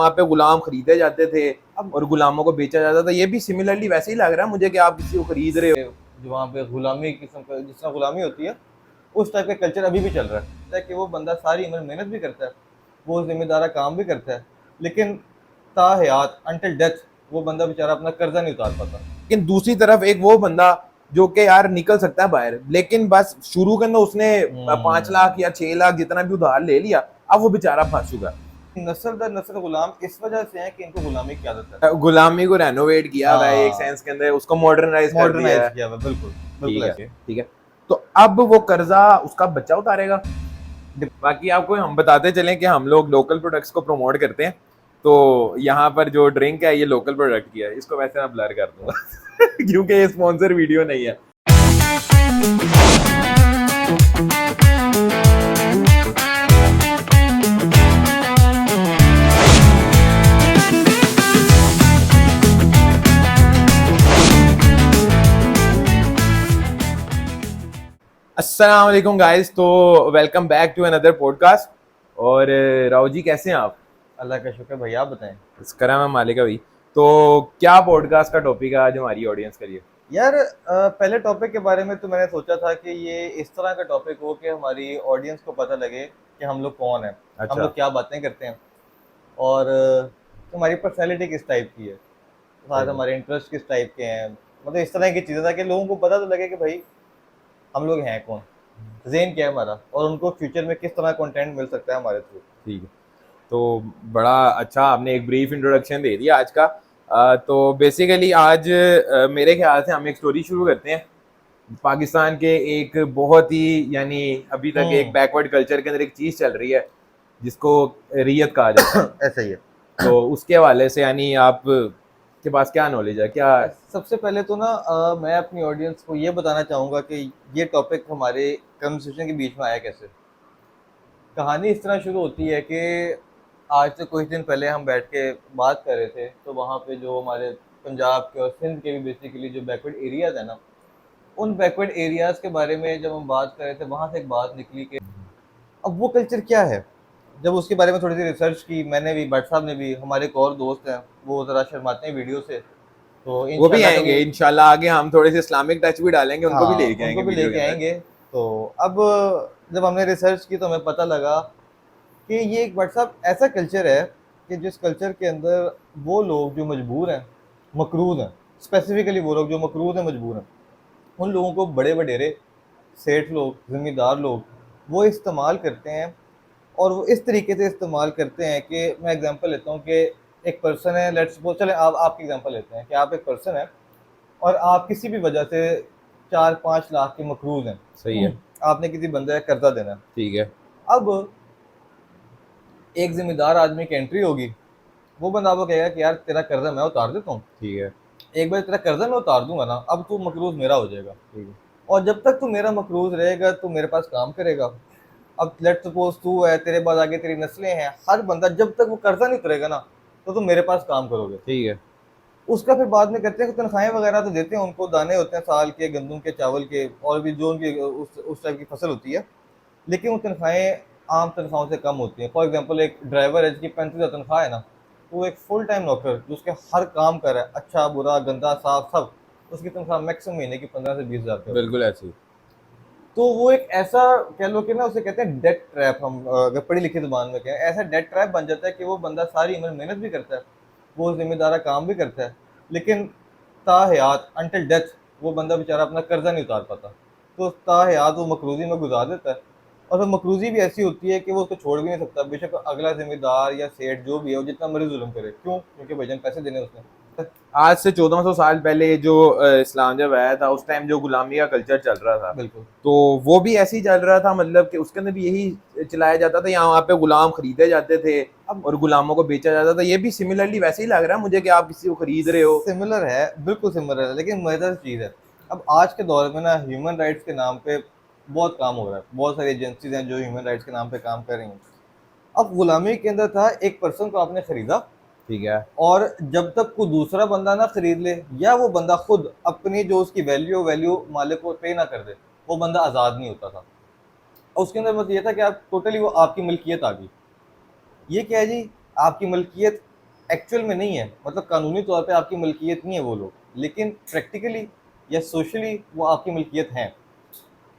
वहाँ पे गुलाम खरीदे जाते थे और गुलामों को बेचा जाता था। ये भी सिमिलरली वैसे ही लग रहा है मुझे कि आप किसी को खरीद रहे हो। जो वहाँ पे गुलामी किस्म का जिस तरह गुलामी होती है, उस टाइप का कल्चर अभी भी चल रहा है कि वो बंदा सारी उम्र मेहनत भी करता है, वो जिम्मेदारा काम भी करता है, लेकिन ताहयात अंटिल डेथ वो बंदा बेचारा अपना कर्जा नहीं उतार पाता। लेकिन दूसरी तरफ एक वो बंदा जो कि यार निकल सकता है बाहर, लेकिन बस शुरू के अंदर उसने 5 लाख या 6 लाख जितना भी उधार ले लिया, अब वो बेचारा फंस चुका नस्ल दर नस्ल गुलाम इस वजह से है कि इनको गुलामी की आदत है। है। गुलामी को रेनोवेट किया हुआ है एक हाँ, सेंस के अंदर, उसको मॉडर्नाइज कर दिया मॉडर्नाइज है। किया हुआ, बिल्कुल ठीक बिल्कुल है, ऐसे। ठीक है। तो अब वो कर्जा उसका बच्चा उतारेगा। बाकी आपको हम बताते चलें कि हम लोग लोकल प्रोडक्ट्स को प्रमोट करते हैं। तो यहाँ पर जो ड्रिंक है ये लोकल प्रोडक्ट की है, इसको वैसे मैं ब्लर कर दूंगा क्योंकि ये स्पॉन्सर वीडियो नहीं है। अस्सलाम वालेकुम गाइस, तो welcome back to another podcast. और राव जी कैसे हैं आप? अल्लाह का शुक्र, भैया आप बताएं। करम है मालिक भाई। तो क्या पॉडकास्ट का टॉपिक है आज हमारी ऑडियंस के लिए? यार पहले टॉपिक के बारे में तो मैंने सोचा था कि ये इस तरह का टॉपिक हो कि हमारी ऑडियंस को पता लगे कि हम लोग कौन हैं, हम अच्छा। लोग क्या बातें करते हैं, और हमारी पर्सनैलिटी किस टाइप की है, साथ सही है। हमारे इंटरेस्ट किस टाइप के हैं। मतलब इस तरह की चीज़ें, ताकि लोगों को पता तो लगे कि भाई हम लोग हैं कौन, ज़ेन क्या है हमारा, और उनको फ्यूचर में किस तरह कंटेंट मिल सकता है हमारे थ्रू। ठीक है। तो बड़ा अच्छा आपने एक ब्रीफ इंट्रोडक्शन दे दिया आज का। तो बेसिकली आज मेरे ख्याल से हम एक स्टोरी शुरू करते हैं पाकिस्तान के एक बहुत ही यानी अभी तक एक हम्म। बैकवर्ड कल्चर के अंदर एक चीज़ चल रही है जिसको रियत कहा जाता है। ऐसा ही है। तो उसके हवाले से यानी आप के पास क्या नॉलेज है क्या? सबसे पहले तो ना मैं अपनी ऑडियंस को ये बताना चाहूँगा कि ये टॉपिक हमारे कन्वर्सेशन के बीच में आया कैसे। कहानी इस तरह शुरू होती है कि आज से कुछ दिन पहले हम बैठ के बात कर रहे थे, तो वहाँ पे जो हमारे पंजाब के और सिंध के भी बेसिकली जो बैकवर्ड एरियाज़ है ना, उन बैकवर्ड एरियाज़ के बारे में जब हम बात कर रहे थे, वहाँ से एक बात निकली कि अब वो कल्चर क्या है। जब उसके बारे में थोड़ी सी रिसर्च की मैंने भी, भट्ट साहब ने भी, हमारे एक और दोस्त हैं वो ज़रा शर्माते हैं वीडियो से, तो वो भी इंशाल्लाह आएंगे कभी। इंशाल्लाह, आगे हम थोड़े से इस्लामिक टच भी डालेंगे, उनको भी हाँ, लेके आएंगे उनको भी वीडियो के लेके अंदर। आएंगे। तो अब जब हमने रिसर्च की तो हमें पता लगा कि ये एक व्हाट्सअप ऐसा कल्चर है कि जिस कल्चर के अंदर वो लोग जो मजबूर हैं, मकरूज़ हैं, स्पेसिफिकली वो लोग जो मकरूज़ हैं, मजबूर हैं, उन लोगों को बड़े वडेरे सेठ लोग, ज़मींदार लोग, वो इस्तेमाल करते हैं। और वो इस तरीके से इस्तेमाल करते हैं कि मैं एग्जांपल लेता हूँ कि एक पर्सन है, लेट्स सपोज, चलें आप आपकी एग्जांपल लेते हैं कि आप एक पर्सन है और आप किसी भी वजह से 4-5 लाख के मकरूज़ हैं। सही है। आपने किसी बंदे का कर्जा देना है। ठीक है। अब एक जिम्मेदार आदमी की एंट्री होगी, वो बंदा आपको कहेगा कि यार तेरा कर्जा मैं उतार देता हूँ, ठीक है। एक बार तेरा कर्जा मैं उतार दूंगा ना, अब तू मकरूज मेरा हो जाएगा, ठीक है। और जब तक तू मेरा मकरूज रहेगा तू मेरे पास काम करेगा। अब लेट सपोज तू है, तेरे बाद आगे तेरी नस्लें हैं, हर बंदा जब तक वो कर्जा नहीं उतरेगा ना, तो तुम मेरे पास काम करोगे। ठीक है। उसका फिर बाद में करते हैं कि तनख्वाहें वगैरह तो देते हैं उनको, दाने होते हैं साल के, गंदम के, चावल के, और भी जो उनकी उस टाइप की फसल होती है, लेकिन वो तनख्वाहें आम तनख्वाहों से कम होती हैं। फॉर एग्जांपल एक ड्राइवर है जिसकी 35,000 तनख्वाह है ना, तो वो एक फुल टाइम नौकर जो उसके हर काम कर रहा है, अच्छा बुरा गंदा साफ सब, उसकी तनख्वाह मैक्सिमम महीने की 15 से 20 हज़ार रुपये होती है। बिल्कुल ऐसे ही। तो वो एक ऐसा, कह लो कि ना, उसे कहते हैं डेट ट्रैप, हम अगर पढ़ी लिखी ज़ुबान में कहें, ऐसा डेट ट्रैप बन जाता है कि वो बंदा सारी उम्र मेहनत भी करता है, वो ज़िम्मेदारा काम भी करता है, लेकिन ताहयात अंटिल डेथ वो बंदा बेचारा अपना कर्जा नहीं उतार पाता। तो ताहयात वो मकरूज़ी में गुजार देता है। और फिर मकरूज़ी भी ऐसी होती है कि वो उसको छोड़ भी नहीं सकता, बेशक अगला ज़िम्मेदार या सेठ जो भी है वो जितना मर्ज़ी जुल्म करे। क्यों? क्योंकि भाईजान पैसे देने उसने। आज से 1400 साल पहले जो इस्लाम जब आया था उस टाइम जो गुलामी का कल्चर चल रहा था, बिल्कुल। तो वो भी ऐसे ही चल रहा था, मतलब कि उसके अंदर भी यही चलाया जाता था, यहाँ पे गुलाम खरीदे जाते थे अब और गुलामों को बेचा जाता था। ये भी सिमिलरली वैसे ही लग रहा है मुझे कि आप किसी को खरीद रहे हो। सिमिलर है, बिल्कुल सिमिलर है, लेकिन मज़ेदार चीज़ है, अब आज के दौर में ना ह्यूमन राइट्स के नाम पे बहुत काम हो रहा है, बहुत सारी एजेंसीज हैं जो ह्यूमन राइट्स के नाम पे काम कर रही हैं। अब गुलामी के अंदर था, एक पर्सन को आपने खरीदा, ठीक है। और जब तक कोई दूसरा बंदा ना खरीद ले, या वो बंदा खुद अपनी जो उसकी वैल्यू मालिक को पे ना कर दे, वो बंदा आज़ाद नहीं होता था। और उसके अंदर मतलब ये था कि आप टोटली वो आपकी मिल्कियत आ गई। ये क्या है जी? आपकी मलकियत एक्चुअल में नहीं है, मतलब कानूनी तौर पे आपकी मलकियत नहीं है वो लोग, लेकिन प्रैक्टिकली या सोशली वो आपकी मलकियत हैं।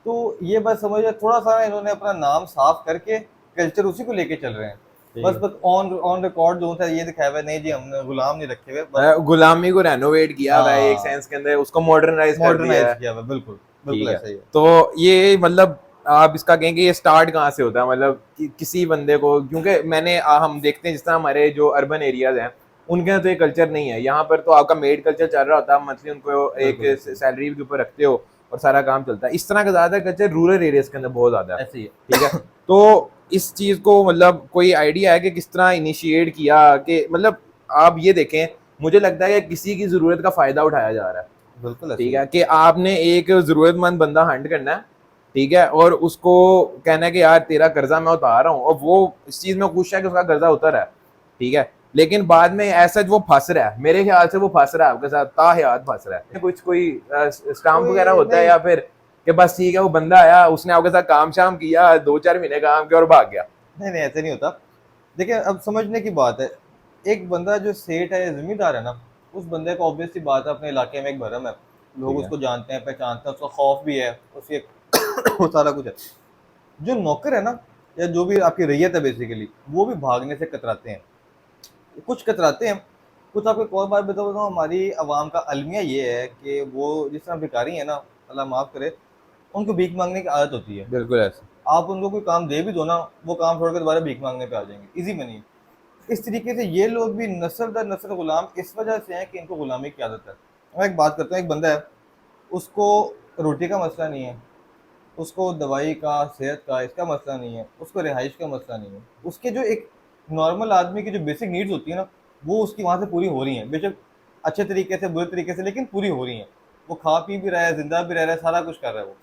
तो ये बस समझिए थोड़ा सा इन्होंने अपना नाम साफ करके कल्चर उसी को लेके चल रहे हैं। बस बस ऑन ऑन रिकॉर्ड जो था ये दिखाया हुआ है, नहीं जी हमने गुलाम नहीं रखे हुए, बस गुलामी को रेनोवेट किया हुआ है एक हाँ सेंस के अंदर, उसको मॉडर्नाइज कर दिया मॉडर्नाइज है। किया हुआ है, बिल्कुल बिल्कुल ठीक है, ऐसा ही है। तो ये मतलब आप इसका कहेंगे ये स्टार्ट कहाँ से होता है, मतलब किसी बंदे को, क्योंकि हम देखते हैं जिस तरह हमारे जो अर्बन एरियाज हैं उनके यहाँ तो ये कल्चर नहीं है। यहाँ पर तो आपका मेड कल्चर चल रहा होता है, मंथली उनको एक बिल्कुल ऐसे ही सैलरी के ऊपर रखते हो और सारा काम चलता है। इस तरह का ज्यादा कल्चर रूरल एरियाज के अंदर बहुत ज्यादा है। ऐसे ही है। ठीक है, तो इस चीज को मतलब कोई आइडिया है कि किस तरह इनिशिएट किया कि मतलब आप ये देखें, मुझे लगता है कि किसी की जरूरत का फायदा उठाया जा रहा है। बिल्कुल ऐसे ठीक ही है। है, कि आपने एक जरूरतमंद बंदा हंट करना है, ठीक है, और उसको कहना है कि यार तेरा कर्जा मैं उतार रहा हूँ, और वो इस चीज में खुश है कि उसका कर्जा उतर है। ठीक है, लेकिन बाद में ऐसा वो फंस रहा है, मेरे ख्याल से वो फंस रहा है आपके साथ, ताहयात फंस रहा है। कुछ कोई स्टाम्प वगैरह कोई होता है, नहीं, या फिर कि बस ठीक है वो बंदा आया, उसने आपके साथ काम शाम किया, 2-4 महीने काम किया और भाग गया। नहीं नहीं ऐसे नहीं होता। देखिए अब समझने की बात है, एक बंदा जो सेठ है, जिम्मेदार है ना, उस बंदे को ऑब्वियस सी बात है अपने इलाके में एक भरम है, लोग ठीक है, उसको जानते हैं पहचानते हैं, उसका खौफ भी है, उसके वो सारा कुछ है। जो नौकर है ना, या जो भी आपकी रैयत है बेसिकली, वो भी भागने से कतराते हैं, कुछ कतराते हैं। कुछ आपको एक और बात बताऊँ, हमारी आवाम का अलमिया ये है कि वो जिस तरह भिखारी है ना, अल्लाह माफ़ करे, उनको भीख मांगने की आदत होती है। बिल्कुल ऐसे। आप उनको कोई काम दे भी दो ना, वो काम छोड़ कर दोबारा भीख मांगने पे आ जाएंगे, इजी मनी। इस तरीके से ये लोग भी नस्ल दर नस्ल गुलाम इस वजह से हैं कि इनको गुलामी की आदत है। मैं एक बात करता हूँ, एक बंदा है, उसको रोटी का मसला नहीं है, उसको दवाई का, सेहत का, इसका मसला नहीं है, उसको रिहाइश का मसला नहीं है, उसके जो एक नॉर्मल आदमी की जो बेसिक नीड्स होती है ना, वो उसकी वहाँ से पूरी हो रही हैं, बेशक अच्छे तरीके से बुरे तरीके से, लेकिन पूरी हो रही हैं। वो खा पी भी रहा है, जिंदा भी रह रहा है, सारा कुछ कर रहा है वो।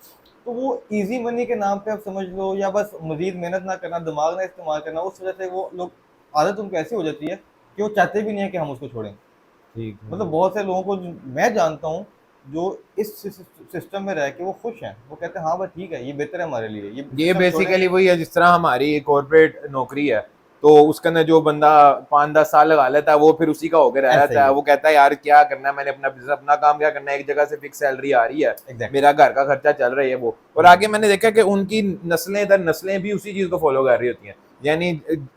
तो वो ईजी मनी के नाम पे आप समझ लो, या बस मजीद मेहनत ना करना, दिमाग ना इस्तेमाल करना, उस वजह से वो लोग, आदत उनको ऐसी हो जाती है कि वो चाहते भी नहीं है कि हम उसको छोड़ें। ठीक मतलब है, बहुत से लोगों को मैं जानता हूँ जो इस सिस्टम में रह के वो खुश हैं, वो कहते हैं हाँ बस ठीक है, ये बेहतर है हमारे लिए, ये ये सिस्टम छोड़ेंगे बेसिकली नहीं। वही है जिस तरह हमारी कॉर्पोरेट नौकरी है, तो उसके अंदर जो बंदा 5-10 साल लगा लेता है वो फिर उसी का होकर रह ऐसा जाता ही है। है। वो कहता है यार क्या करना है, मैंने अपना बिजनेस, अपना काम क्या करना है, एक जगह से फिक्स सैलरी आ रही है, एग्जैक्टली। मेरा घर का खर्चा चल रहा है वो। और आगे मैंने देखा कि उनकी नस्लें दर नस्लें भी उसी चीज को फॉलो कर रही होती हैं। यानी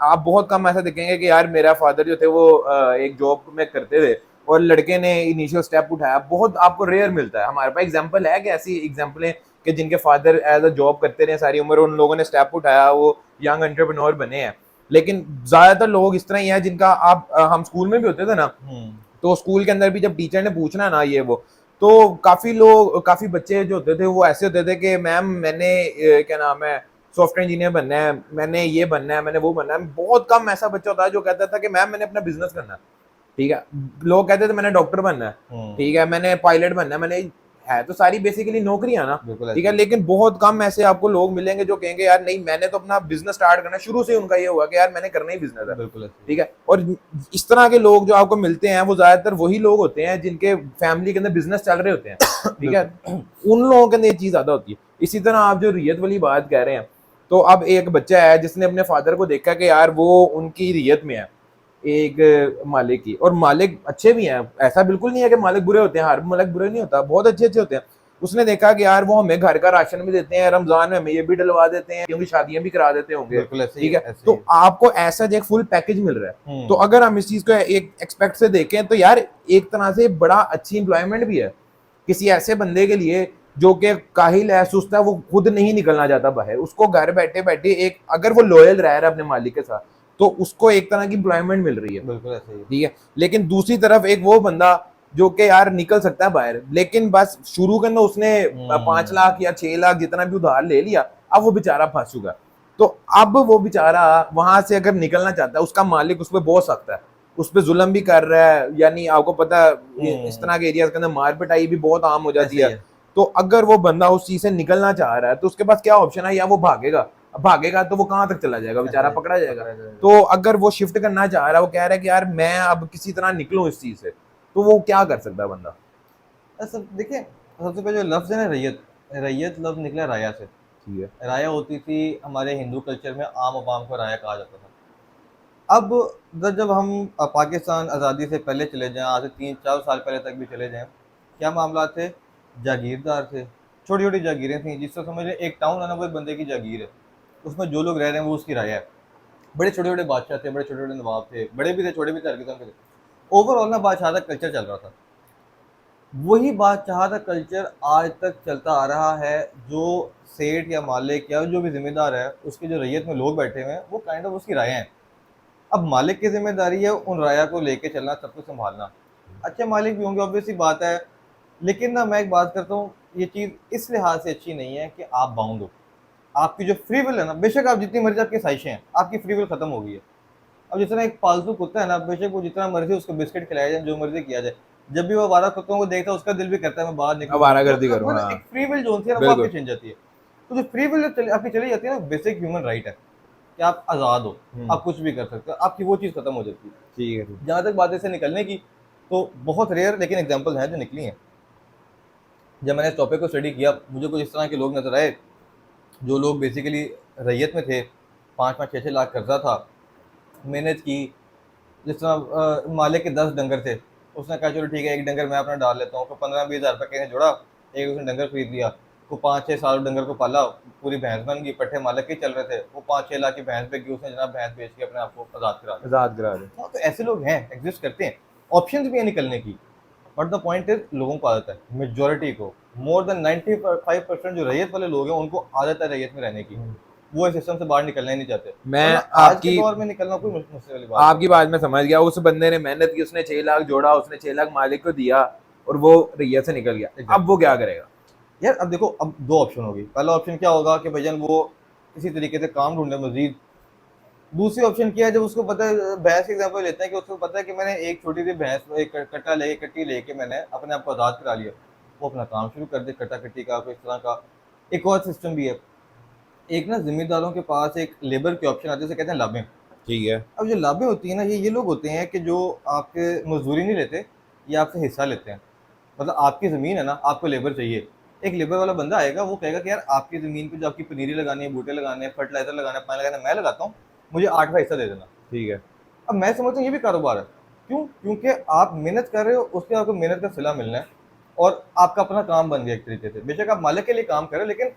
आप बहुत कम ऐसा देखेंगे कि यार मेरा फादर जो थे वो एक जॉब में करते थे और लड़के ने इनिशियल स्टेप उठाया, बहुत आपको रेयर मिलता है। हमारे पास एग्जाम्पल है कि ऐसी एग्जाम्पलें कि जिनके फादर एज अ जॉब करते रहे सारी उम्र, उन लोगों ने स्टेप उठाया, वो यंग एंटरप्रेन्योर बने हैं। लेकिन ज्यादातर लोग इस तरह ही हैं जिनका आप हम स्कूल में भी होते थे ना, हम्म। तो स्कूल के अंदर भी जब टीचर ने पूछना ना ये वो, तो काफी लोग, काफी बच्चे जो होते थे वो ऐसे होते थे कि मैम मैंने क्या नाम है सॉफ्टवेयर इंजीनियर बनना है, मैंने ये बनना है, मैंने वो बनना है। बहुत कम ऐसा बच्चा होता है जो कहता था कि मैम मैंने अपना बिजनेस करना है। ठीक है, लोग कहते थे मैंने डॉक्टर बनना है, ठीक है, मैंने पायलट बनना है, मैंने, है तो सारी बेसिकली नौकरियां ना। बिल्कुल ठीक ऐसे है, ही है। लेकिन बहुत कम ऐसे आपको लोग मिलेंगे जो कहेंगे यार नहीं मैंने तो अपना बिजनेस स्टार्ट करना है। शुरू से उनका ये हुआ कि यार मैंने करना ही बिजनेस है। बिल्कुल ऐसे ही ठीक है, और इस तरह के लोग जो आपको मिलते हैं वो ज्यादातर वही लोग होते हैं जिनके फैमिली के अंदर बिजनेस चल रहे होते हैं। है। ठीक है, बिल्कुल। उन लोगों के अंदर ये चीज ज्यादा होती है। इसी तरह आप जो रियत वाली बात कह रहे हैं, तो अब एक बच्चा है जिसने अपने फादर को देखा कि यार वो उनकी रियत में है एक मालिक की, और मालिक अच्छे भी हैं, ऐसा बिल्कुल नहीं है कि मालिक बुरे होते हैं, हर मालिक बुरे नहीं होता, बहुत अच्छे अच्छे होते हैं। उसने देखा कि यार वो हमें घर का राशन भी देते हैं, रमजान में हमें ये भी डलवा देते हैं, क्योंकि शादियां भी करा देते होंगे। बिल्कुल ऐसे ही ठीक है, है, ऐसे ही तो है। आपको ऐसा जो एक फुल पैकेज मिल रहा है, तो हम्म। अगर हम इस चीज को एक एक्सपेक्ट से देखें तो यार एक तरह से बड़ा अच्छी इंप्लॉयमेंट भी है किसी ऐसे बंदे के लिए जो कि काहिल है, सुस्त है, वो खुद नहीं निकलना चाहता बाहर। उसको घर बैठे बैठे एक, अगर वो लॉयल रह रहा है अपने मालिक के साथ, तो उसको एक तरह की इंप्लॉयमेंट मिल रही है। बिल्कुल ऐसे ही है। ठीक है, लेकिन दूसरी तरफ एक वो बंदा जो कि यार निकल सकता है बाहर, लेकिन बस शुरू के अंदर उसने 5 लाख या 6 लाख जितना भी उधार ले लिया, अब वो बेचारा फंस चुका। तो अब वो बेचारा वहां से अगर निकलना चाहता है, उसका मालिक उस पर बहुत सख्त है, उस पर जुल्म भी कर रहा है। यानी आपको पता है इस तरह के एरियाज के अंदर मार पिटाई भी बहुत आम हो जाती ऐसे ही है। है। तो अगर वो बंदा उस चीज से निकलना चाह रहा है तो उसके पास क्या ऑप्शन है, या वो भागेगा। अब भागेगा तो वो कहाँ तक चला जाएगा, ऐसे बेचारा ही पकड़ा जाएगा। पकड़ा जाएगा। तो अगर वो शिफ्ट करना चाह रहा है, वो कह रहा है कि यार मैं अब किसी तरह निकलूं इस चीज से, तो वो क्या कर सकता है बंदा। ऐसा देखिए, सबसे पहले जो लफ्ज़ है ना रैयत, रैयत लफ्ज़ निकला राया से। ठीक है, राया होती थी हमारे हिंदू कल्चर में, आम आवाम को राया कहा जाता था। अब जब हम पाकिस्तान आज़ादी से पहले चले जाएं, आज से 3-4 साल पहले तक भी चले जाएं, क्या मामला थे? जागीरदार थे, छोटी छोटी जागीरें थी, जिससे समझ लें एक टाउन है ना, वो एक बंदे की जागीर है, उसमें जो लोग रह रहे हैं वो उसकी राय है। बड़े छोटे छोटे बादशाह थे, बड़े छोटे छोटे नवाब थे, बड़े भी थे छोटे भी थे, हर किस्म के थे। ओवरऑल ना बादशाह का कल्चर चल रहा था। वही बादशाह का कल्चर आज तक चलता आ रहा है। जो सेठ या मालिक या जो भी जिम्मेदार है, उसके जो रैयत में लोग बैठे हुए हैं, वो काइंड ऑफ उसकी राय हैं। अब मालिक की जिम्मेदारी है उन राया को लेके चलना, सब कुछ संभालना। अच्छे मालिक भी होंगे, ऑब्वियस सी बात है, लेकिन ना मैं एक बात करता हूँ, ये चीज़ इस लिहाज से अच्छी नहीं है कि आप बाउंड हो। आपकी जो फ्री विल है ना, बेशक आप जितनी मर्जी आपकी ख्वाहिशें हैं, आपकी फ्री विल खत्म हो गई है। अब जिस तरह एक पालतू कुत्ता है ना, बेशक वो जितना मर्जी उसको बिस्किट खिलाया जाए, जो मर्जी किया जाए, जब भी वो आवारा कुत्तों को देखता है, उसका दिल भी करता है मैं बाहर निकलूँ। आवारागर्दी तो करूँ, वो ना हाँ। एक फ्री विल जो होती है ना, वो आपकी बिल्कुल। छिन जाती है। तो जो फ्री विल आपकी चली जाती है ना, बेसिक ह्यूमन राइट है कि आप आज़ाद हो, आप कुछ भी कर सकते हो, आपकी वो चीज़ खत्म हो जाती है। ठीक है, ठीक। जहाँ तक बात है इससे निकलने की, तो बहुत रेयर लेकिन एग्जांपल हैं जो निकली हैं। जब मैंने इस टॉपिक को स्टडी किया, मुझे कुछ इस तरह के लोग नजर आए, जो लोग बेसिकली रैयत में थे, 5-5 6-6 लाख कर्जा था, मेहनत की। जिस तरह मालिक के 10 डंगर थे, उसने कहा चलो ठीक है, एक डंगर मैं अपना डाल लेता हूँ, तो 15-20 हज़ार रुपये कहीं जोड़ा, एक उसने डंगर खरीद लिया, को 5-6 साल डंगर को पाला, पूरी भैंस बन गई, पट्ठे मालिक के चल रहे थे, वो 5-6 लाख की भैंस बेच गई, उसने जनाब भैंस बेच के अपने आप को आज़ाद करा लिया। आजाद करा दे। हाँ, तो ऐसे लोग हैं, एग्जिस्ट करते हैं, ऑप्शन भी है निकलने की। बट द पॉइंट इज, लोगों को आदत है, मेजोरिटी को, मोर देन 95% जो रैयत वाले लोग हैं, उनको आदत है रैयत में रहने की। वो इस सिस्टम से बाहर निकलना ही नहीं चाहते। मैं और ना आज के आपकी दौर में निकलना कोई मुश्किल वाली बात आपकी बात में समझ गया। उस बंदे ने मेहनत की, उसने 6 लाख जोड़ा, उसने 6 लाख मालिक को दिया और वो रैयत से निकल गया। Exactly. अब वो क्या करेगा? है यार। अब देखो, अब दो ऑप्शन होगी। पहला ऑप्शन क्या होगा कि भैया वो किसी तरीके से काम ढूंढे मजीद। दूसरी ऑप्शन क्या है, जब उसको पता है, भैंस का एग्जाम्पल लेते हैं, कि उसको पता है कि मैंने एक छोटी सी भैंस, एक कट्टी लेके मैंने अपने आप को आज़ाद करा लिया, वो अपना काम शुरू कर दे, कट्टा कट्टी का, कोई इस तरह का। एक और सिस्टम भी है, एक ना जिम्मेदारों के पास एक लेबर के ऑप्शन आते हैं, उसे कहते हैं लाभें। ठीक है। अब जो लाभें होती है ना, ये लोग होते हैं कि जो आपके मजदूरी नहीं लेते, ये आपसे हिस्सा लेते हैं। मतलब आपकी ज़मीन है ना, आपको लेबर चाहिए, एक लेबर वाला बंदा आएगा, वो कहेगा कि यार आपकी ज़मीन पे जो आपकी पनीरी लगानी है, बूटे लगाने हैं, फर्टिलाइजर लगाना है, पानी लगाना है, मैं लगाता हूँ, मुझे 8वां हिस्सा दे देना। ठीक है। अब मैं समझता हूँ ये भी कारोबार है। क्यों? क्योंकि आप मेहनत कर रहे हो, उसके आपको मेहनत का सिला मिलना है, और आपका अपना काम बन गया एक तरीके से। बेशक आप मालिक के लिए काम कर रहे हो, लेकिन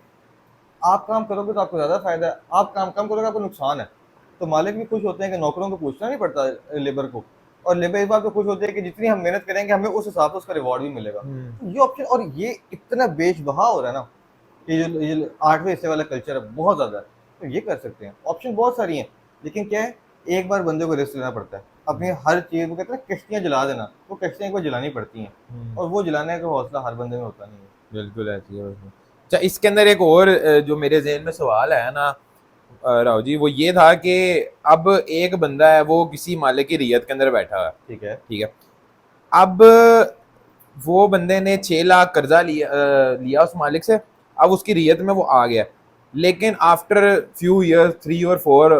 आप काम करोगे तो आपको ज़्यादा फायदा है, आप काम कम करोगे आपको नुकसान है। तो मालिक भी खुश होते हैं कि नौकरों को पूछना नहीं पड़ता लेबर को, और लेबर इस बात को खुश होते हैं कि जितनी हम मेहनत करेंगे, हमें उस हिसाब से उसका रिवॉर्ड भी मिलेगा। तो ये ऑप्शन, और ये इतना बेशबहा हो रहा है ना, ये जो 8वें हिस्से वाला कल्चर है, बहुत ज़्यादा है। तो ये कर सकते हैं, ऑप्शन बहुत सारी हैं, लेकिन क्या है, एक बार बंदे को रिस्क लेना पड़ता है। अपनी हर चीज़ को कहते हैं कश्तियाँ जला देना, तो कश्तियाँ एक बार जलानी पड़ती हैं, और वो जलाने का हौसला हर बंदे में होता नहीं है। बिल्कुल ऐसी है। अच्छा, इसके अंदर एक और जो मेरे ज़हन में सवाल है ना राव जी, वो ये था कि अब एक बंदा है, वो किसी मालिक की रियत के अंदर बैठा है। ठीक है। ठीक है। अब वो बंदे ने 6 लाख कर्जा लिया उस मालिक से। अब उसकी रियत में वो आ गया, लेकिन आफ्टर फ्यू ईयर 3 और 4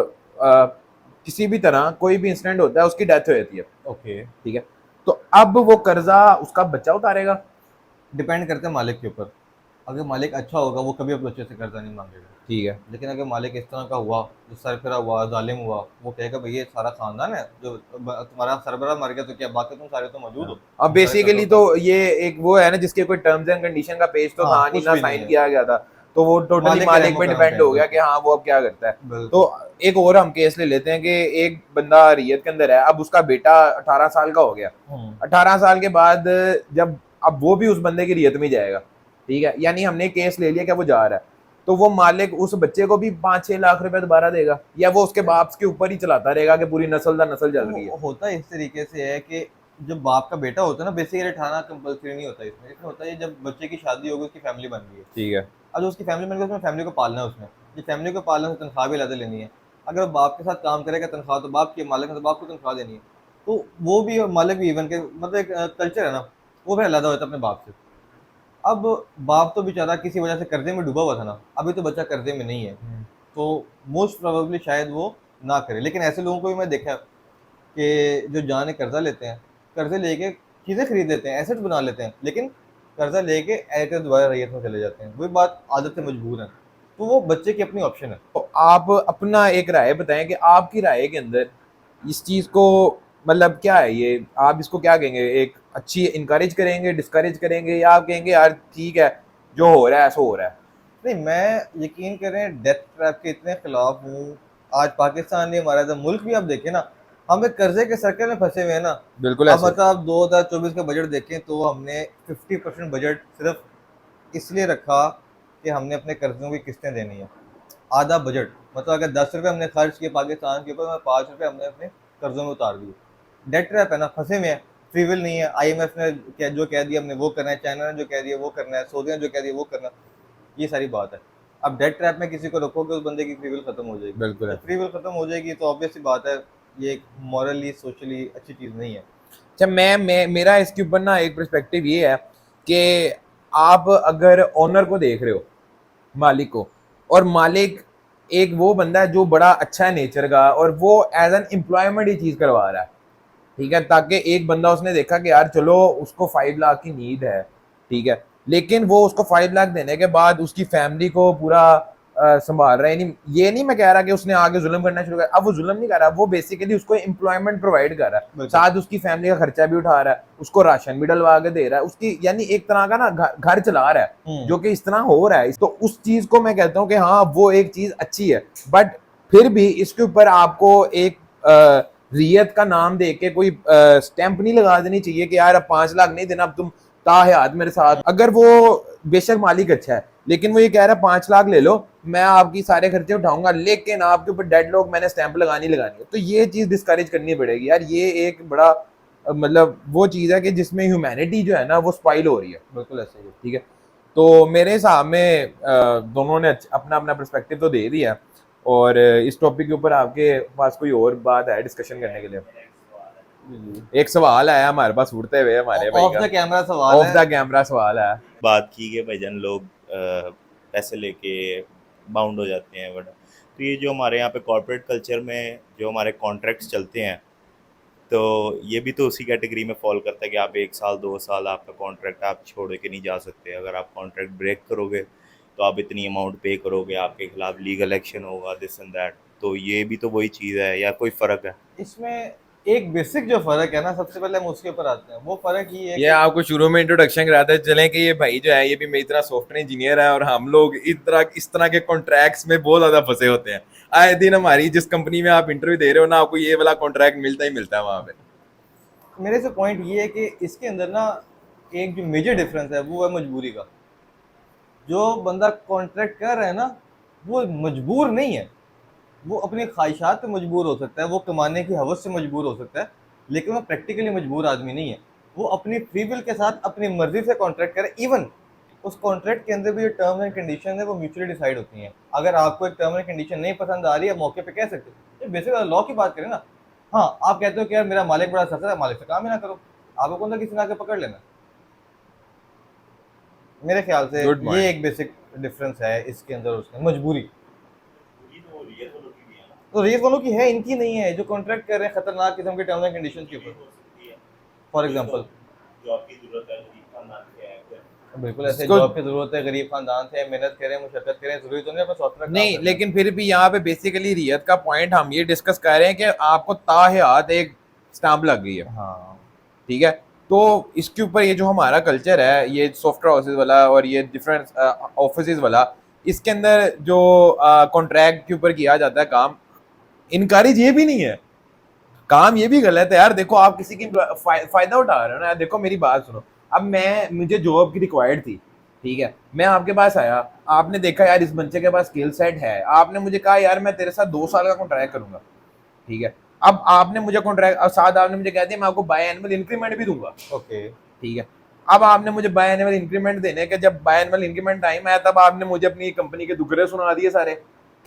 किसी भी तरह कोई भी इंसिडेंट होता है, उसकी डेथ हो जाती है। ओके। ठीक है। तो अब वो कर्जा उसका बच्चा उतारेगा? डिपेंड करता है मालिक के ऊपर। अगर मालिक अच्छा होगा, वो कभी अपने बच्चे से कर्जा नहीं मांगेगा। ठीक है। लेकिन अगर मालिक इस तरह का हुआ, जो सरफरा हुआ, जालिम हुआ, वो कहेगा भैया सारा खानदान है, जो तुम्हारा सरबरा मर गया तो क्या, बाकी तुम सारे तो मौजूद हो, अब तुम सारे बेसिकली कर्जों तो ये एक वो है ना, जिसके कोई टर्म्स एंड कंडीशन का पेज तो था नहीं कुछ ना, भी नहीं साइन है। किया गया था, तो वो टोटली मालिक के मालिक रहमो पे करम पे डिपेंड है, हो गया कि हाँ वो अब क्या करता है। बिल्कुल। तो एक और हम केस ले लेते हैं कि एक बंदा रियत के अंदर है, अब उसका बेटा 18 साल का हो गया। 18 साल के बाद जब अब वो भी उस बंदे की रियत में जाएगा, ठीक है, यानी हमने केस ले लिया कि वो जा रहा है, तो वो मालिक उस बच्चे को भी 5-6 लाख रुपए दोबारा देगा, या वो उसके बाप के ऊपर ही चलाता रहेगा कि पूरी नस्ल दर नस्ल चल रही है? होता इस तरीके से है कि जब बाप का बेटा होता है ना, बेसिकली 18 कंपल्सरी नहीं होता इसमें। इसमें होता है जब बच्चे की शादी होगी, उसकी फैमिली बन गई है। ठीक है। अब जो उसकी फैमिली बन गई, उसमें फैमिली को पालना है, उसमें ये फैमिली को पालना है, तो तनख्वाह भी अलग लेनी है। अगर वो बाप के साथ काम करेगा, तनख्वाह तो बाप की, मालिक है तो बाप को तनख्वाह देनी है। तो वो भी और मालिक भी इवन के, मतलब एक कल्चर है ना, वो भी अलग होता है अपने बाप से। अब बाप तो बेचारा किसी वजह से कर्जे में डूबा हुआ था ना, अभी तो बच्चा कर्जे में नहीं है, तो मोस्ट प्रोबेबली शायद वो ना करे। लेकिन ऐसे लोगों को भी मैं देखा है कि जो जान कर्जा लेते हैं, कर्जे लेके चीज़ें खरीद लेते हैं, एसेट बना लेते हैं, लेकिन कर्जा लेके ऐसे दोबारा रैयत में चले जाते हैं। वही बात, आदत से मजबूर हैं। तो वो बच्चे की अपनी ऑप्शन है। तो आप अपना एक राय बताएं कि आपकी राय के अंदर इस चीज़ को मतलब क्या है ये, आप इसको क्या कहेंगे, एक अच्छी इंकरेज करेंगे, डिस्करेज करेंगे, या आप कहेंगे यार ठीक है जो हो रहा है ऐसा हो रहा है? नहीं, मैं यकीन करें डेथ ट्रैप के इतने खिलाफ हूँ। आज पाकिस्तान ने हमारा जब मुल्क भी आप देखें ना, हम एक कर्जे के सर्कल में फंसे हुए हैं ना। बिल्कुल अब ऐसे। मतलब आप 2024 का बजट देखें तो हमने 50% बजट सिर्फ इसलिए रखा कि हमने अपने कर्जों की किस्तें देनी है। आधा बजट मतलब अगर 10 रुपये हमने खर्च किए पाकिस्तान के ऊपर, 5 रुपये हमने अपने कर्जों में उतार दिए। डेट ट्रैप है ना, फंसे में है, फ्री विल नहीं है। IMF ने जो कह दिया हमने वो करना है, चाइना ने जो कह दिया वो करना है, सऊदी ने जो कह दिया वो करना है, ये सारी बात है। अब डेट ट्रैप में किसी को रखोगे उस बंदे की फ्री विल खत्म हो जाएगी। बिल्कुल है। जब फ्री विल खत्म हो जाएगी तो ऑब्वियस सी बात है ये एक मॉरली सोशली अच्छी चीज़ नहीं है। अच्छा, मैं मेरा इसके ऊपर ना एक पर्सपेक्टिव ये है कि आप अगर ओनर को देख रहे हो, मालिक को, और मालिक एक वो बंदा है जो बड़ा अच्छा है नेचर का, और वो एज एन एम्प्लॉयमेंट ये चीज़ करवा रहा है, ठीक है, ताकि एक बंदा उसने देखा कि यार चलो उसको 5 लाख की नीड है, ठीक है, लेकिन वो उसको 5 लाख देने के बाद उसकी फैमिली को पूरा संभाल रहा है। नहीं, ये नहीं मैं कह रहा कि उसने आगे जुल्म करना शुरू कर, अब वो जुल्म नहीं कर रहा, वो बेसिकली उसको एम्प्लॉयमेंट प्रोवाइड कर रहा है, साथ उसकी फैमिली का खर्चा भी उठा रहा है, उसको राशन भी डलवा के दे रहा है, उसकी यानी एक तरह का ना घर चला रहा है, जो कि इस तरह हो रहा है। तो उस चीज को मैं कहता हूँ कि हाँ वो एक चीज अच्छी है, बट फिर भी इसके ऊपर आपको एक रियत का नाम दे के कोई स्टैंप नहीं लगा देनी चाहिए कि यार अब 5 लाख नहीं देना, अब तुम ताहयात मेरे साथ। अगर वो बेशक मालिक अच्छा है, लेकिन वो ये कह रहा है 5 लाख ले लो, मैं आपकी सारे खर्चे उठाऊंगा, लेकिन आपके ऊपर डेड लॉक मैंने स्टैंप लगानी लगानी है, तो ये चीज डिस्करेज करनी पड़ेगी यार। ये एक बड़ा मतलब वो चीज है कि जिसमें ह्यूमैनिटी जो है ना वो स्पाइल हो रही है। बिल्कुल ऐसे ही। ठीक है, तो मेरे हिसाब में दोनों ने अपना अपना पर्सपेक्टिव तो दे दिया, और इस टॉपिक के ऊपर आपके पास कोई और बात है डिस्कशन करने के लिए? एक सवाल आया हमारे पास उड़ते हुए हमारे भाई ऑफ का, द कैमरा सवाल ऑफ है। द कैमरा सवाल है। बात की कि भाईजान लोग पैसे लेके बाउंड हो जाते हैं, बट तो ये जो हमारे यहाँ पे कॉर्पोरेट कल्चर में जो हमारे कॉन्ट्रैक्ट्स चलते हैं, तो ये भी तो उसी कैटेगरी में फॉल करता है कि आप 1 साल 2 साल आपका कॉन्ट्रैक्ट आप छोड़ के नहीं जा सकते। अगर आप कॉन्ट्रैक्ट ब्रेक करोगे तो आप इतनी अमाउंट पे करोगे, आपके खिलाफ लीगल एक्शन होगा, दिस एंड दैट। तो ये भी तो वही चीज़ है या कोई फ़र्क है? इसमें एक बेसिक जो फर्क है ना, सबसे पहले हम उसके ऊपर आते हैं। वो फर्क ये है ये आपको शुरू में इंट्रोडक्शन कराते चले कि ये भाई जो है ये भी मेरी तरह सॉफ्टवेयर इंजीनियर है, और हम लोग इस तरह के कॉन्ट्रैक्ट्स में बहुत ज्यादा फंसे होते हैं। आए दिन हमारी जिस कंपनी में आप इंटरव्यू दे रहे हो ना, आपको ये वाला कॉन्ट्रैक्ट मिलता ही मिलता है वहां पे। मेरे से पॉइंट ये है कि इसके अंदर ना एक जो मेजर डिफरेंस है वो है मजबूरी का। जो बंदा कॉन्ट्रैक्ट कर रहा है ना, वो मजबूर नहीं है। वो अपनी ख्वाहिशात पे मजबूर हो सकता है, वो कमाने की हवस से मजबूर हो सकता है, लेकिन वो प्रैक्टिकली मजबूर आदमी नहीं है। वो अपनी फ्री विल के साथ अपनी मर्जी से कॉन्ट्रैक्ट करे। इवन उस कॉन्ट्रैक्ट के अंदर भी जो टर्म्स एंड कंडीशन है वो म्यूचुअली डिसाइड होती हैं। अगर आपको एक टर्म एंड कंडीशन नहीं पसंद आ रही है, मौके पे कह सकते हो। ये बेसिक लॉ की बात करें ना, हाँ आप कहते हो कि यार मेरा मालिक बड़ा सस्ता है, मालिक से काम ही ना करो, आपको कौन सा किसी ने आके पकड़ लेना। मेरे ख्याल से गुड ये पॉइंट। एक बेसिक डिफरेंस है इसके अंदर, उसके मजबूरी। ये तो रियल वालों की भी है ना, तो रेस वालों की है, इनकी नहीं है, जो कॉन्ट्रैक्ट कर रहे हैं खतरनाक किस्म के टर्म्स एंड कंडीशन के ये ऊपर। हो सकती है। फॉर कोई तो एग्जांपल, जॉब की ज़रूरत है, गरीब खानदान से है फिर। बिल्कुल ऐसे इसको जॉब की जरूरत है, गरीब खानदान से है, मेहनत करें, मुशक्कत करें, जरूरी तो नहीं अपना सॉफ्टवेयर काम नहीं, करना है। लेकिन फिर भी यहाँ पे बेसिकली रियत का पॉइंट हम ये डिस्कस कर रहे हैं कि आपको ताहयात एक स्टाम्प लग गई है, हाँ ठीक है, तो इसके ऊपर ये जो हमारा कल्चर है, ये सॉफ्टवेयर हाउसेज वाला और ये डिफरेंट ऑफिसेज वाला, इसके अंदर जो कॉन्ट्रैक्ट के ऊपर किया जाता है काम, इनकरेज ये भी नहीं है, काम ये भी गलत है यार। देखो आप किसी की फायदा उठा रहे हो ना। देखो मेरी बात सुनो, अब मुझे जॉब की रिक्वायर्ड थी, ठीक है, मैं आपके पास आया, आपने देखा यार इस बच्चे के पास स्किल सेट है, आपने मुझे कहा यार मैं तेरे साथ 2 साल का कॉन्ट्रैक्ट करूंगा, ठीक है, अब आपने मुझे कॉन्ट्रैक्ट और साथ आपने मुझे कह दिया मैं आपको बाय एनुअल इंक्रीमेंट भी दूंगा, ओके। ठीक है, अब आपने मुझे बाय एनुअल इंक्रीमेंट देने के जब बाय एनुअल इंक्रीमेंट टाइम आया, तब आपने मुझे अपनी कंपनी के दुखरे सुना दिए सारे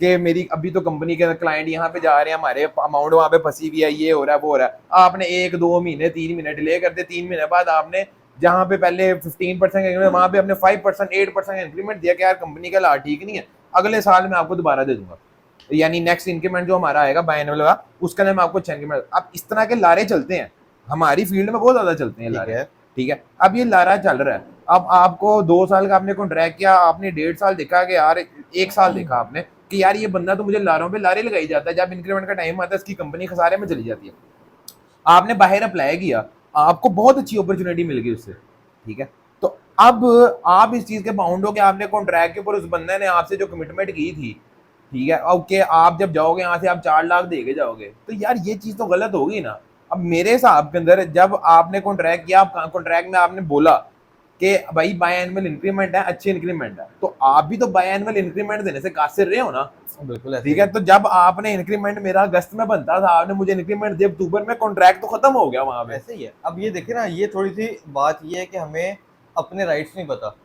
कि मेरी अभी तो कंपनी के क्लाइंट यहाँ पे जा रहे हैं, हमारे अमाउंट वहाँ पे फंसी हुई है, ये हो रहा है वो हो रहा है। आपने 1 2 महीने 3 महीने डिले करते, 3 महीने बाद आपने जहाँ पे पहले 15% वहाँ पे अपने 5% 8% इंक्रीमेंट दिया कि यार कंपनी का लाभ ठीक नहीं है, अगले साल मैं आपको दोबारा दे दूंगा, यानी नेक्स्ट इंक्रीमेंट जो हमारा आएगा बाय एनुअल का, उसका नाम आपको 6 इंक्रीमेंट। अब इस तरह के लारे चलते हैं हमारी फील्ड में, बहुत ज्यादा चलते हैं ठीक लारे, है। ठीक है। अब ये लारा चल रहा है, अब आपको 2 साल का आपने कॉन्ट्रैक्ट किया, आपने 1.5 साल देखा कि यार 1 साल देखा आपने कि यार ये बंदा तो मुझे लारों पे लारे लगाई जाता है, जब इंक्रीमेंट का टाइम आता है इसकी कंपनी खसारे में चली जाती है। आपने बाहर अप्लाई किया, आपको बहुत अच्छी अपॉर्चुनिटी मिल गई उससे, ठीक है, तो अब आप इस चीज के बाउंड हो कि आपने कॉन्ट्रैक्ट के ऊपर उस बंदे ने आपसे जो कमिटमेंट की थी, ठीक है, ओके, आप जब जाओगे यहाँ से आप 4 लाख दे के जाओगे, तो यार ये चीज तो गलत होगी ना। अब मेरे हिसाब के अंदर जब आपने कॉन्ट्रैक्ट किया, कॉन्ट्रैक्ट में आपने बोला कि भाई बाय एनुअल इंक्रीमेंट है, अच्छी इंक्रीमेंट है, तो आप भी तो बाय एनुअल इंक्रीमेंट देने से कासिर रहे हो ना। बिल्कुल ठीक है, तो जब आपने इंक्रीमेंट, मेरा अगस्त में बनता था, आपने मुझे इंक्रीमेंट दिया अक्टूबर में, कॉन्ट्रैक्ट तो खत्म हो गया वहां पे। ऐसे ही है। अब ये देखिए ना, ये थोड़ी सी बात ये है कि हमें अपने राइट्स नहीं पता।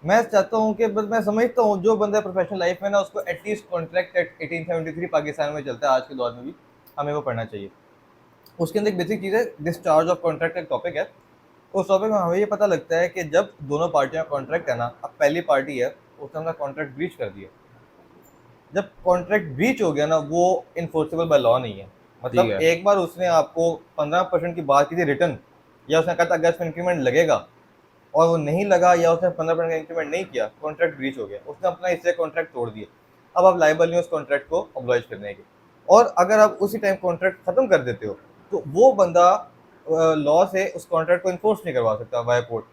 मैं चाहता हूँ कि बस, मैं समझता हूँ जो बंदा प्रोफेशनल लाइफ में ना, उसको एटलीस्ट कॉन्ट्रैक्ट एक्ट 1873 पाकिस्तान में चलता है आज के दौर में भी, हमें वो पढ़ना चाहिए। उसके अंदर एक बेसिक चीज़ है, डिस्चार्ज ऑफ कॉन्ट्रैक्ट एक टॉपिक है। उस टॉपिक में हमें ये पता लगता है कि जब दोनों पार्टियों का कॉन्ट्रैक्ट है ना, अब पहली पार्टी है उसने अपना कॉन्ट्रैक्ट ब्रीच कर दिया। जब कॉन्ट्रैक्ट ब्रीच हो गया ना, वो इन्फोर्सेबल बाय लॉ नहीं है। मतलब ठीक है। एक बार उसने आपको 15% की बात की थी रिटर्न, या उसने कहा था अगस्त में इंक्रीमेंट लगेगा और वो नहीं लगा, या उसने 15% का इंक्रीमेंट नहीं किया, कॉन्ट्रैक्ट ब्रीच हो गया, उसने अपना इससे कॉन्ट्रैक्ट तोड़ दिया। अब आप लायबल नहीं हो उस कॉन्ट्रैक्ट को ऑब्लाइज करने के। और अगर आप उसी टाइम कॉन्ट्रैक्ट खत्म कर देते हो, तो वो बंदा लॉ से उस कॉन्ट्रैक्ट को इन्फोर्स नहीं करवा सकता वाया कोर्ट।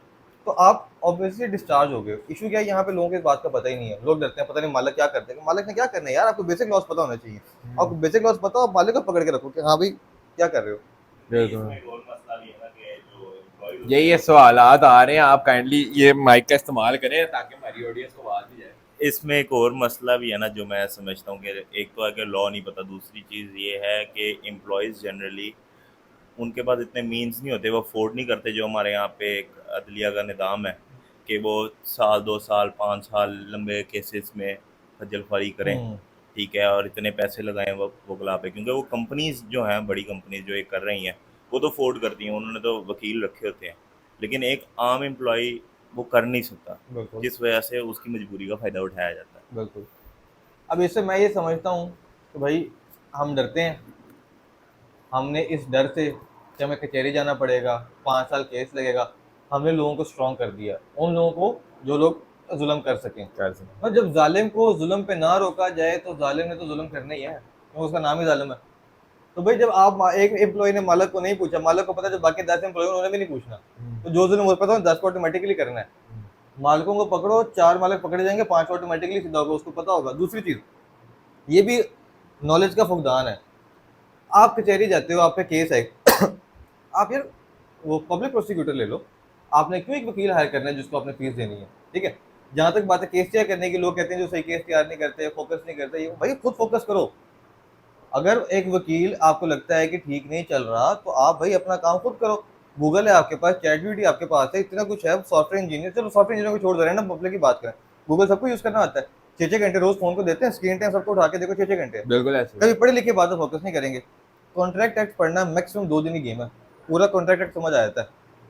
तो आप ऑब्वियसली डिस्चार्ज हो गए। इशू क्या है, यहाँ पे लोगों को इस बात का पता ही नहीं है। लोग डरते हैं, पता नहीं मालिक क्या करते हैं। मालिक ने क्या करना है यार, आपको बेसिक लॉस पता होना चाहिए। आपको बेसिक लॉस पता हो, मालिक को पकड़ के रखो कि हाँ भाई क्या कर रहे हो। इसमें एक और मसला भी है ना कि जो employees यही ये सवालात आ रहे हैं, आप काइंडली ये माइक का इस्तेमाल करें ताकि हमारी ऑडियंस को आवाज भी जाए। इसमें एक और मसला भी है ना जो मैं समझता हूँ कि एक तो है कि लॉ नहीं पता, दूसरी चीज़ ये है कि एम्प्लॉयज़ जनरली उनके पास इतने मीन्स नहीं होते, वो अफोर्ड नहीं करते। जो हमारे यहाँ पे एक अदलिया का निज़ाम है कि वो साल 2 साल 5 साल लंबे केसेस में खज्जल ख्वारी करें, ठीक है, और इतने पैसे लगाएं वो वकला पे, क्योंकि वो कंपनीज जो हैं, बड़ी कंपनीज जो ये कर रही हैं, वो तो अफोर्ड करती हैं, उन्होंने तो वकील रखे होते हैं। लेकिन एक आम एम्प्लॉई वो कर नहीं सकता, बिल्कुल जिस वजह से उसकी मजबूरी का फ़ायदा उठाया जाता है। बिल्कुल। अब इससे मैं ये समझता हूँ कि भाई हम डरते हैं। हमने इस डर से कि हमें कचहरी जाना पड़ेगा, 5 साल केस लगेगा, हमने लोगों को स्ट्रॉन्ग कर दिया, उन लोगों को जो लोग जुल्म कर सकें। और जब जालिम को जुल्म पे ना रोका जाए तो जालिम ने तो जुल्म करना ही है, क्योंकि उसका नाम ही जालिम है। तो भाई जब आप एक एम्प्लॉय ने मालिक को नहीं पूछा, मालिक को पता है जब बाकी 10 एम्प्लॉय उन्होंने भी नहीं पूछना, तो जो जुल्म हो पता है 10 को ऑटोमेटिकली करना है। मालिकों को पकड़ो, 4 मालिक पकड़े जाएंगे, 5 ऑटोमेटिकली सीधा होगा, उसको पता होगा। दूसरी चीज़, ये भी नॉलेज का फुकदान है। आप कचहरी जाते हो, आप पे केस है आप यार वो पब्लिक प्रोसिक्यूटर ले लो। आपने क्यों एक वकील हायर करना है जिसको आपने फीस देनी है, ठीक है। जहाँ तक बात है केस तैयार करने की, लोग कहते हैं जो सही केस तैयार नहीं करते, फोकस नहीं करते, ये भाई खुद फोकस करो। अगर एक वकील आपको लगता है कि ठीक नहीं चल रहा, तो आप भाई अपना काम खुद करो। गूगल है आपके पास, चैटजीपीटी आपके पास है, इतना कुछ है। सॉफ्टवेयर इंजीनियर, चलो सॉफ्टवेयर इंजीनियर को छोड़ दे रहे हैं ना, पब्लिक की बात करें। गूगल सबको यूज करना आता है, 6-6 घंटे रोज फोन को देते हैं, स्क्रीन टाइम सबको उठा के देखो 6-6 घंटे। बिल्कुल ऐसे। कभी पढ़े लिखे बात फोकस नहीं करेंगे। कॉन्ट्रैक्ट एक्ट पढ़ना मैक्सिमम 2 दिन की गेम है, पूरा कॉन्ट्रैक्ट एक्ट समझ आ जाता है।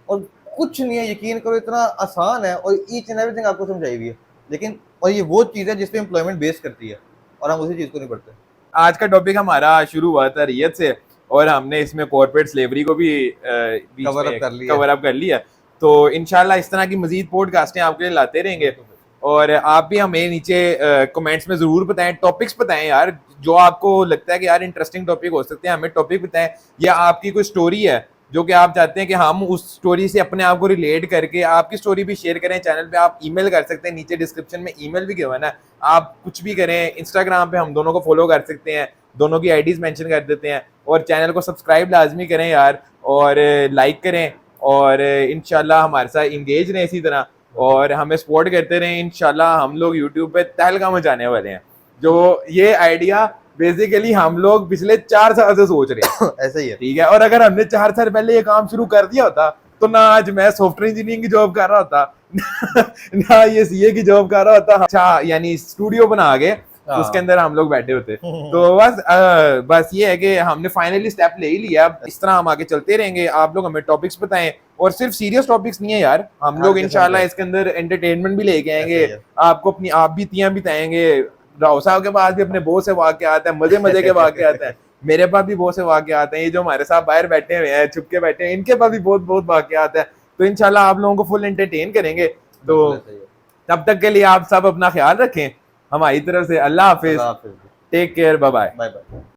और कुछ नहीं है, यकीन करो, इतना आसान है, और ईच एंड एवरीथिंग आपको समझाई हुई है। लेकिन और ये वो चीज़ है जिसपे एम्प्लॉयमेंट बेस करती है, और हम उसी चीज़ को नहीं पढ़ते। आज का टॉपिक हमारा शुरू हुआ था रियत से, और हमने इसमें कॉर्पोरेट स्लेवरी को भी कवर अप कर लिया। तो इंशाल्लाह इस तरह की मजीद पॉडकास्टें आपके लिए लाते रहेंगे। और आप भी हमें नीचे कमेंट्स में जरूर बताएं, टॉपिक्स बताएं यार, जो आपको लगता है कि यार इंटरेस्टिंग टॉपिक हो सकते हैं, हमें टॉपिक बताएं। या आपकी कोई स्टोरी है जो कि आप चाहते हैं कि हम उस स्टोरी से अपने आप को रिलेट करके आपकी स्टोरी भी शेयर करें चैनल पे, आप ईमेल कर सकते हैं, नीचे डिस्क्रिप्शन में ईमेल भी गिवन है, आप कुछ भी करें। इंस्टाग्राम पे हम दोनों को फॉलो कर सकते हैं, दोनों की आईडीज मेंशन कर देते हैं, और चैनल को सब्सक्राइब लाजमी करें यार, और लाइक करें, और इंशाल्लाह हमारे साथ इंगेज रहें इसी तरह, और हमें सपोर्ट करते रहें। इंशाल्लाह हम लोग यूट्यूब पे तहलका मचाने वाले हैं। जो ये आइडिया बेसिकली हम लोग पिछले 4 साल से सोच रहे हैं ऐसा ही है, ठीक है। और अगर हमने 4 साल पहले ये काम शुरू कर दिया होता, तो ना आज मैं सॉफ्टवेयर इंजीनियरिंग की जॉब कर रहा होता ना ये सीए की जॉब कर रहा होता। अच्छा, यानी स्टूडियो बना के उसके अंदर हम लोग बैठे होते। तो बस ये है कि हमने फाइनली स्टेप ले ही लिया। अब इस तरह हम आगे चलते रहेंगे। आप लोग हमें टॉपिक्स बताएं, और सिर्फ सीरियस टॉपिक्स नहीं है यार, हम लोग इंशाल्लाह इसके अंदर एंटरटेनमेंट भी लेके आएंगे, आपको अपनी आप बीतियां बताएंगे। राव साहब के पास भी अपने बहुत से वाक़े आते हैं, मजे मजे के वाक़े आते हैं, मेरे पास भी बहुत से वाक़े आते हैं, ये जो हमारे साथ बाहर बैठे हुए हैं, छुप के बैठे हैं, इनके पास भी बहुत बहुत वाक़े आते हैं। तो इंशाल्लाह आप लोगों को फुल एंटरटेन करेंगे। तो तब तक के लिए आप सब अपना ख्याल रखें, हमारी तरफ से अल्लाह हाफिज, अल्लाह हाफिज़। Take care, bye bye. Bye bye.